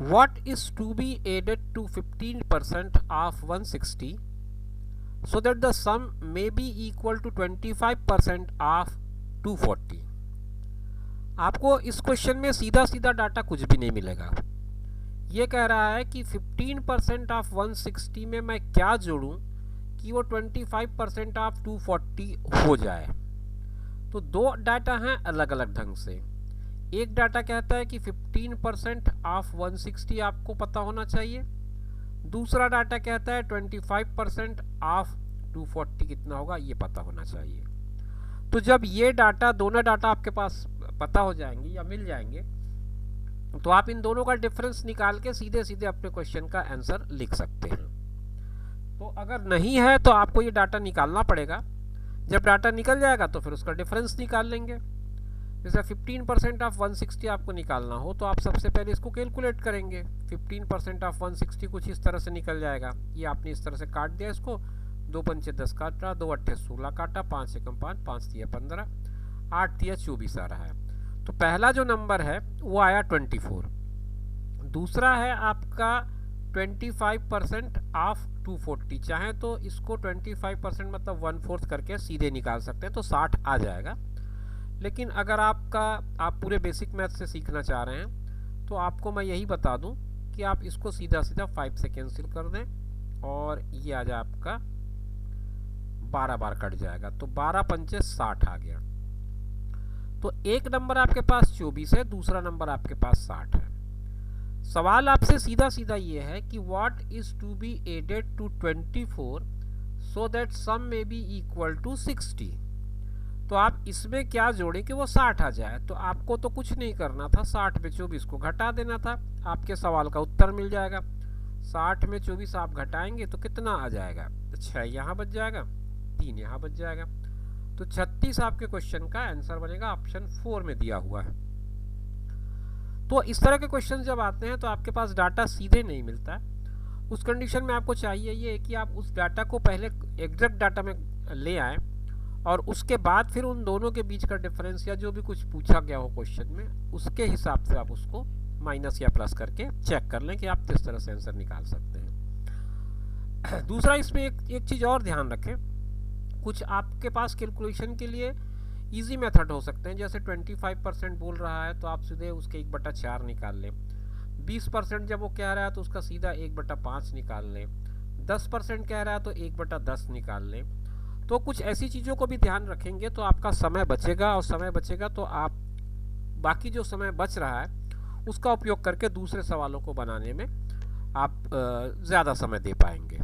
what is to be added to 15% of 160 so that the sum may be equal to 25% of 240। आपको इस question में सीधा सीधा data कुछ भी नहीं मिलेगा। ये कह रहा है कि 15% ऑफ 160 में मैं क्या जोड़ूं कि वो 25% ऑफ 240 हो जाए। तो दो डाटा हैं अलग अलग ढंग से। एक डाटा कहता है कि 15% ऑफ 160 आपको पता होना चाहिए, दूसरा डाटा कहता है 25% ऑफ 240 कितना होगा ये पता होना चाहिए। तो जब ये डाटा दोनों डाटा आपके पास पता हो जाएंगे या मिल जाएंगे तो आप इन दोनों का डिफरेंस निकाल के सीधे सीधे अपने क्वेश्चन का आंसर लिख सकते हैं। तो अगर नहीं है तो आपको ये डाटा निकालना पड़ेगा। जब डाटा निकल जाएगा तो फिर उसका डिफरेंस निकाल लेंगे। जैसे 15% ऑफ 160 आपको निकालना हो तो आप सबसे पहले इसको कैलकुलेट करेंगे। 15% ऑफ 160 कुछ इस तरह से निकल जाएगा। ये आपने इस तरह से काट दिया इसको, 2 पंचे 10 काटा, 2 अट्ठे 16 काटा, 5 एकम 5, 5 तिया 15, 8 तिया 24 आ रहा है। तो पहला जो नंबर है वो आया 24। दूसरा है आपका 25% ऑफ 240। चाहे तो इसको 25% मतलब 1/4 करके सीधे निकाल सकते हैं तो 60 आ जाएगा। लेकिन अगर आप पूरे बेसिक मैथ से सीखना चाह रहे हैं तो आपको मैं यही बता दूं कि आप इसको सीधा सीधा 5 से कैंसिल कर दें और ये आ जाए आपका 12 बार कट जाएगा। तो 12 पंचे 60 आ गया। तो एक नंबर आपके पास 24 है, दूसरा नंबर आपके पास 60 है। सवाल आपसे सीधा सीधा ये है कि what is to be added to 24 so that sum may be equal to 60। तो आप इसमें क्या जोड़ें कि वो 60 आ जाए। तो आपको तो कुछ नहीं करना था, 60 में 24 को घटा देना था, आपके सवाल का उत्तर मिल जाएगा। 60 में 24 आप घटाएंगे तो कितना आ जाएगा, 6 यहाँ बच जाएगा, 3 यहाँ बच जाएगा। तो 36 आपके क्वेश्चन का आंसर बनेगा, ऑप्शन 4 में दिया हुआ है। तो इस तरह के क्वेश्चन जब आते हैं तो आपके पास डाटा सीधे नहीं मिलता है। उस कंडीशन में आपको चाहिए ये कि आप उस डाटा को पहले एग्जैक्ट डाटा में ले आएँ और उसके बाद फिर उन दोनों के बीच का डिफरेंस या जो भी कुछ पूछा गया हो क्वेश्चन में उसके हिसाब से आप उसको माइनस या प्लस करके चेक कर लें कि आप किस तरह से आंसर निकाल सकते हैं। दूसरा इसमें एक चीज़ और ध्यान रखें, कुछ आपके पास कैलकुलेशन के लिए इजी मेथड हो सकते हैं। जैसे 25% बोल रहा है तो आप सीधे उसके 1/4 निकाल लें। 20% जब वो कह रहा है तो उसका सीधा 1/5 निकाल लें। 10% कह रहा है तो 1/10 निकाल लें। तो कुछ ऐसी चीज़ों को भी ध्यान रखेंगे तो आपका समय बचेगा, और समय बचेगा तो आप बाकी जो समय बच रहा है उसका उपयोग करके दूसरे सवालों को बनाने में आप ज़्यादा समय दे पाएंगे।